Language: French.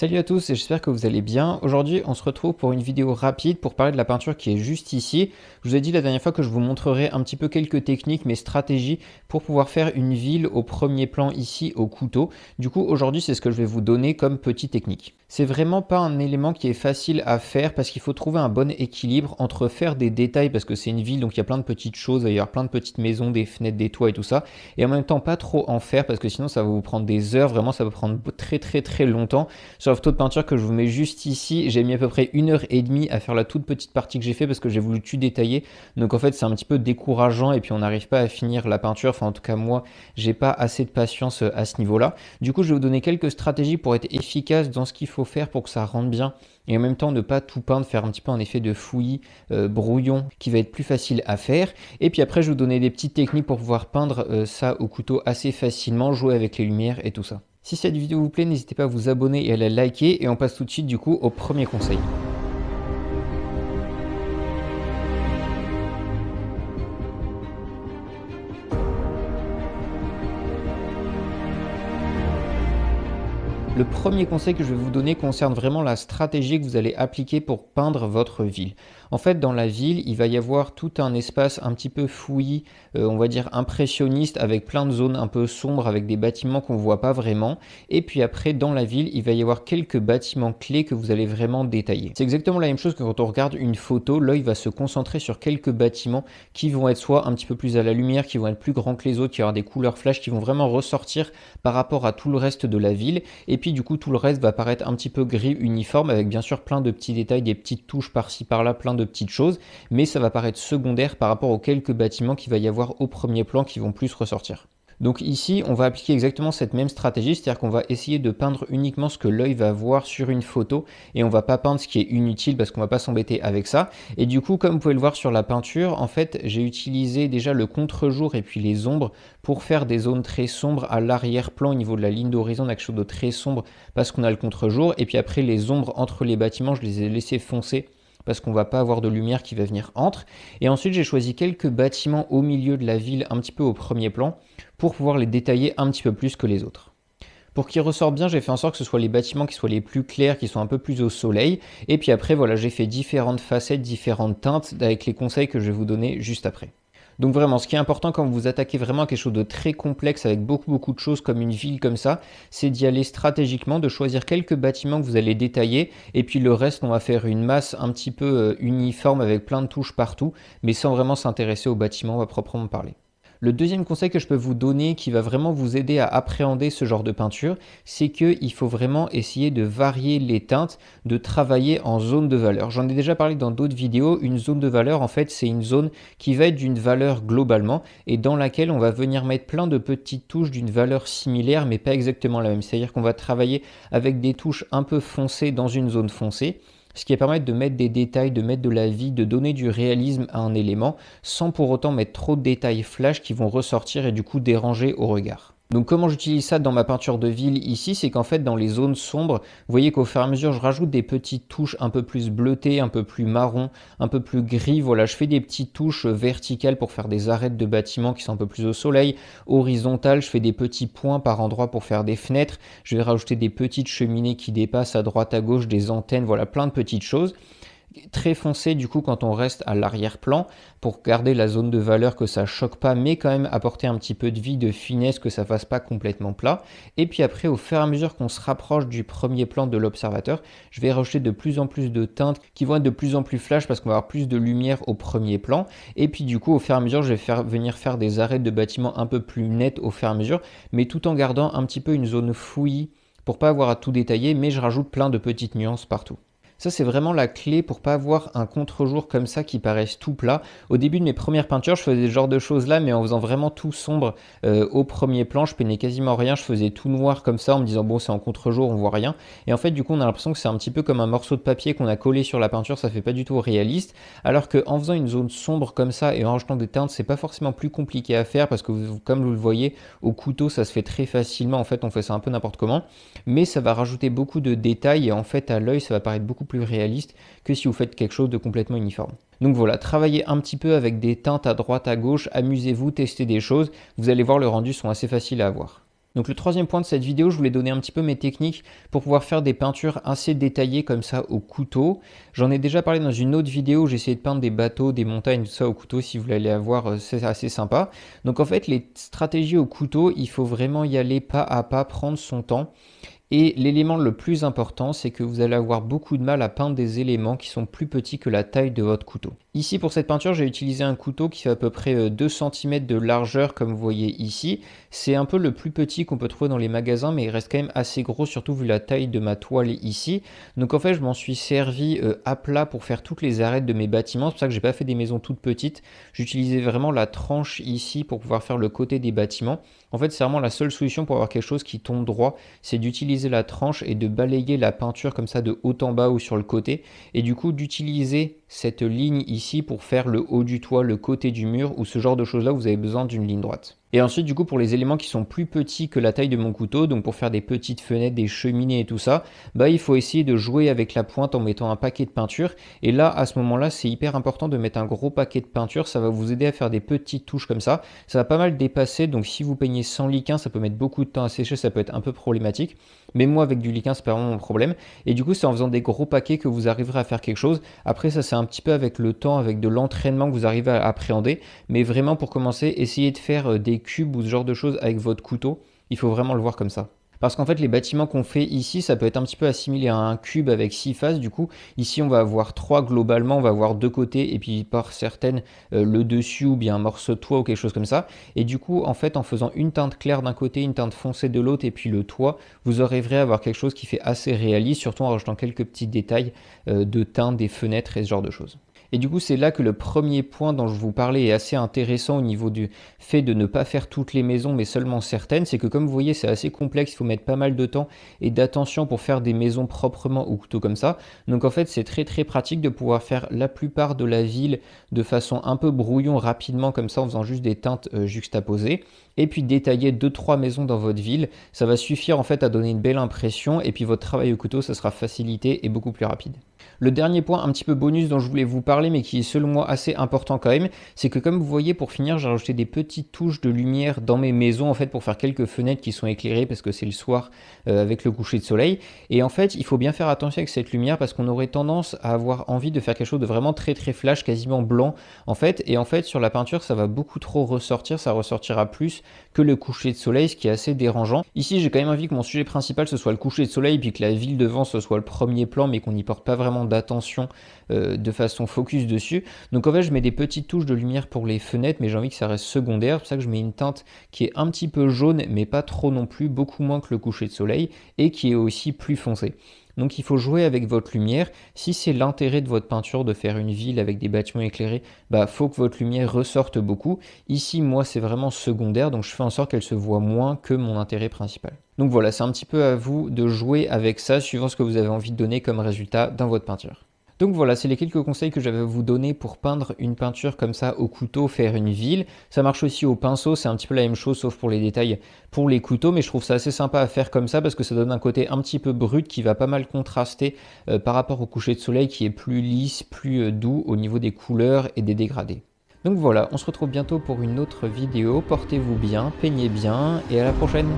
Salut à tous et j'espère que vous allez bien. Aujourd'hui, on se retrouve pour une vidéo rapide pour parler de la peinture qui est juste ici. Je vous ai dit la dernière fois que je vous montrerai un petit peu quelques techniques, mes stratégies pour pouvoir faire une ville au premier plan ici au couteau. Du coup, aujourd'hui, c'est ce que je vais vous donner comme petite technique. C'est vraiment pas un élément qui est facile à faire parce qu'il faut trouver un bon équilibre entre faire des détails parce que c'est une ville donc il y a plein de petites choses, il y a plein de petites maisons, des fenêtres, des toits et tout ça, et en même temps pas trop en faire parce que sinon ça va vous prendre des heures, vraiment ça va prendre très longtemps. Sur la photo de peinture que je vous mets juste ici, j'ai mis à peu près 1 heure et demie à faire la toute petite partie que j'ai fait parce que j'ai voulu tout détailler. Donc en fait c'est un petit peu décourageant et puis on n'arrive pas à finir la peinture. Enfin en tout cas moi j'ai pas assez de patience à ce niveau-là. Du coup je vais vous donner quelques stratégies pour être efficace dans ce qu'il faut faire pour que ça rentre bien et en même temps ne pas tout peindre, faire un petit peu un effet de fouillis, brouillon qui va être plus facile à faire. Et puis après je vais vous donner des petites techniques pour pouvoir peindre ça au couteau assez facilement, jouer avec les lumières et tout ça. Si cette vidéo vous plaît, n'hésitez pas à vous abonner et à la liker et on passe tout de suite du coup au premier conseil. Le premier conseil que je vais vous donner concerne vraiment la stratégie que vous allez appliquer pour peindre votre ville. En fait, dans la ville, il va y avoir tout un espace un petit peu fouillis, on va dire impressionniste, avec plein de zones un peu sombres, avec des bâtiments qu'on ne voit pas vraiment. Et puis après, dans la ville, il va y avoir quelques bâtiments clés que vous allez vraiment détailler. C'est exactement la même chose que quand on regarde une photo, l'œil va se concentrer sur quelques bâtiments qui vont être soit un petit peu plus à la lumière, qui vont être plus grands que les autres, qui vont avoir des couleurs flash, qui vont vraiment ressortir par rapport à tout le reste de la ville. Et puis du coup tout le reste va paraître un petit peu gris uniforme avec bien sûr plein de petits détails, des petites touches par-ci par-là, plein de petites choses, mais ça va paraître secondaire par rapport aux quelques bâtiments qu'il va y avoir au premier plan qui vont plus ressortir. Donc ici, on va appliquer exactement cette même stratégie, c'est-à-dire qu'on va essayer de peindre uniquement ce que l'œil va voir sur une photo et on va pas peindre ce qui est inutile parce qu'on va pas s'embêter avec ça. Et du coup, comme vous pouvez le voir sur la peinture, en fait, j'ai utilisé déjà le contre-jour et puis les ombres pour faire des zones très sombres à l'arrière-plan au niveau de la ligne d'horizon, quelque chose de très sombre parce qu'on a le contre-jour. Et puis après, les ombres entre les bâtiments, je les ai laissées foncer parce qu'on ne va pas avoir de lumière qui va venir entre. Et ensuite, j'ai choisi quelques bâtiments au milieu de la ville, un petit peu au premier plan, pour pouvoir les détailler un petit peu plus que les autres. Pour qu'ils ressortent bien, j'ai fait en sorte que ce soit les bâtiments qui soient les plus clairs, qui soient un peu plus au soleil. Et puis après, voilà, j'ai fait différentes facettes, différentes teintes, avec les conseils que je vais vous donner juste après. Donc vraiment, ce qui est important quand vous attaquez vraiment à quelque chose de très complexe avec beaucoup de choses comme une ville comme ça, c'est d'y aller stratégiquement, de choisir quelques bâtiments que vous allez détailler et puis le reste, on va faire une masse un petit peu uniforme avec plein de touches partout, mais sans vraiment s'intéresser aux bâtiments à proprement parler. Le deuxième conseil que je peux vous donner qui va vraiment vous aider à appréhender ce genre de peinture, c'est qu'il faut vraiment essayer de varier les teintes, de travailler en zone de valeur. J'en ai déjà parlé dans d'autres vidéos, une zone de valeur en fait c'est une zone qui va être d'une valeur globalement et dans laquelle on va venir mettre plein de petites touches d'une valeur similaire mais pas exactement la même. C'est-à-dire qu'on va travailler avec des touches un peu foncées dans une zone foncée, ce qui va permettre de mettre des détails, de mettre de la vie, de donner du réalisme à un élément, sans pour autant mettre trop de détails flash qui vont ressortir et du coup déranger au regard. Donc comment j'utilise ça dans ma peinture de ville ici, c'est qu'en fait dans les zones sombres, vous voyez qu'au fur et à mesure je rajoute des petites touches un peu plus bleutées, un peu plus marron, un peu plus gris, voilà, je fais des petites touches verticales pour faire des arêtes de bâtiments qui sont un peu plus au soleil, horizontales, je fais des petits points par endroit pour faire des fenêtres, je vais rajouter des petites cheminées qui dépassent à droite à gauche, des antennes, voilà, plein de petites choses. Très foncé du coup quand on reste à l'arrière-plan pour garder la zone de valeur, que ça choque pas mais quand même apporter un petit peu de vie, de finesse, que ça fasse pas complètement plat. Et puis après au fur et à mesure qu'on se rapproche du premier plan de l'observateur, je vais rajouter de plus en plus de teintes qui vont être de plus en plus flash parce qu'on va avoir plus de lumière au premier plan. Et puis du coup au fur et à mesure je vais venir faire des arêtes de bâtiments un peu plus nettes au fur et à mesure, mais tout en gardant un petit peu une zone fouillie pour pas avoir à tout détailler, mais je rajoute plein de petites nuances partout. Ça, c'est vraiment la clé pour pas avoir un contre-jour comme ça qui paraisse tout plat. Au début de mes premières peintures, je faisais ce genre de choses là, mais en faisant vraiment tout sombre au premier plan, je peignais quasiment rien, je faisais tout noir comme ça en me disant bon, c'est en contre-jour, on voit rien. Et en fait, du coup, on a l'impression que c'est un petit peu comme un morceau de papier qu'on a collé sur la peinture, ça fait pas du tout réaliste. Alors qu'en faisant une zone sombre comme ça et en rajoutant des teintes, c'est pas forcément plus compliqué à faire parce que comme vous le voyez, au couteau, ça se fait très facilement. En fait, on fait ça un peu n'importe comment, mais ça va rajouter beaucoup de détails et en fait, à l'œil, ça va paraître beaucoup plus réaliste que si vous faites quelque chose de complètement uniforme. Donc voilà, travaillez un petit peu avec des teintes à droite, à gauche, amusez-vous, testez des choses, vous allez voir le rendu sont assez faciles à avoir. Donc le troisième point de cette vidéo, je voulais donner un petit peu mes techniques pour pouvoir faire des peintures assez détaillées comme ça au couteau. J'en ai déjà parlé dans une autre vidéo, j'ai essayé de peindre des bateaux, des montagnes, tout ça au couteau. Si vous voulez aller la voir, c'est assez sympa. Donc en fait, les stratégies au couteau, il faut vraiment y aller pas à pas, prendre son temps. Et l'élément le plus important, c'est que vous allez avoir beaucoup de mal à peindre des éléments qui sont plus petits que la taille de votre couteau. Ici, pour cette peinture, j'ai utilisé un couteau qui fait à peu près 2 cm de largeur, comme vous voyez ici. C'est un peu le plus petit qu'on peut trouver dans les magasins, mais il reste quand même assez gros, surtout vu la taille de ma toile ici. Donc en fait, je m'en suis servi à plat pour faire toutes les arêtes de mes bâtiments. C'est pour ça que j'ai pas fait des maisons toutes petites. J'utilisais vraiment la tranche ici pour pouvoir faire le côté des bâtiments. En fait, c'est vraiment la seule solution pour avoir quelque chose qui tombe droit, c'est d'utiliser la tranche et de balayer la peinture comme ça de haut en bas ou sur le côté, et du coup d'utiliser cette ligne ici pour faire le haut du toit, le côté du mur, ou ce genre de choses là où vous avez besoin d'une ligne droite. Et ensuite, du coup, pour les éléments qui sont plus petits que la taille de mon couteau, donc pour faire des petites fenêtres, des cheminées et tout ça, bah il faut essayer de jouer avec la pointe en mettant un paquet de peinture. Et là, à ce moment-là, c'est hyper important de mettre un gros paquet de peinture. Ça va vous aider à faire des petites touches comme ça. Ça va pas mal dépasser, donc si vous peignez sans liquin, ça peut mettre beaucoup de temps à sécher, ça peut être un peu problématique. Mais moi, avec du liquin, c'est pas vraiment mon problème. Et du coup, c'est en faisant des gros paquets que vous arriverez à faire quelque chose. Après, ça, c'est un petit peu avec le temps, avec de l'entraînement que vous arrivez à appréhender. Mais vraiment, pour commencer, essayez de faire des cubes ou ce genre de choses avec votre couteau. Il faut vraiment le voir comme ça. Parce qu'en fait, les bâtiments qu'on fait ici, ça peut être un petit peu assimilé à un cube avec 6 faces. Du coup, ici, on va avoir 3 globalement. On va avoir 2 côtés et puis par certaines, le dessus ou bien un morceau de toit ou quelque chose comme ça. Et du coup, en fait, en faisant une teinte claire d'un côté, une teinte foncée de l'autre et puis le toit, vous arriverez à avoir quelque chose qui fait assez réaliste, surtout en rajoutant quelques petits détails de teinte des fenêtres et ce genre de choses. Et du coup, c'est là que le premier point dont je vous parlais est assez intéressant au niveau du fait de ne pas faire toutes les maisons, mais seulement certaines. C'est que comme vous voyez, c'est assez complexe, il faut mettre pas mal de temps et d'attention pour faire des maisons proprement au couteau comme ça. Donc en fait, c'est très pratique de pouvoir faire la plupart de la ville de façon un peu brouillon rapidement comme ça en faisant juste des teintes juxtaposées. Et puis détailler 2-3 maisons dans votre ville, ça va suffire en fait à donner une belle impression et puis votre travail au couteau, ça sera facilité et beaucoup plus rapide. Le dernier point un petit peu bonus dont je voulais vous parler, mais qui est selon moi assez important quand même, c'est que comme vous voyez, pour finir, j'ai rajouté des petites touches de lumière dans mes maisons en fait pour faire quelques fenêtres qui sont éclairées parce que c'est le soir avec le coucher de soleil. Et en fait, il faut bien faire attention avec cette lumière parce qu'on aurait tendance à avoir envie de faire quelque chose de vraiment très flash, quasiment blanc en fait. Et en fait, sur la peinture, ça va beaucoup trop ressortir, ça ressortira plus que le coucher de soleil, ce qui est assez dérangeant. Ici, j'ai quand même envie que mon sujet principal ce soit le coucher de soleil, puis que la ville devant ce soit le premier plan, mais qu'on n'y porte pas vraiment d'attention de façon focus dessus. Donc en fait, je mets des petites touches de lumière pour les fenêtres, mais j'ai envie que ça reste secondaire. C'est pour ça que je mets une teinte qui est un petit peu jaune, mais pas trop non plus, beaucoup moins que le coucher de soleil, et qui est aussi plus foncé. Donc il faut jouer avec votre lumière. Si c'est l'intérêt de votre peinture de faire une ville avec des bâtiments éclairés, bah faut que votre lumière ressorte beaucoup. Ici, moi, c'est vraiment secondaire, donc je fais en sorte qu'elle se voit moins que mon intérêt principal. Donc voilà, c'est un petit peu à vous de jouer avec ça, suivant ce que vous avez envie de donner comme résultat dans votre peinture. Donc voilà, c'est les quelques conseils que j'avais à vous donner pour peindre une peinture comme ça au couteau, faire une ville. Ça marche aussi au pinceau, c'est un petit peu la même chose sauf pour les détails pour les couteaux, mais je trouve ça assez sympa à faire comme ça parce que ça donne un côté un petit peu brut qui va pas mal contraster par rapport au coucher de soleil qui est plus lisse, plus doux au niveau des couleurs et des dégradés. Donc voilà, on se retrouve bientôt pour une autre vidéo, portez-vous bien, peignez bien et à la prochaine!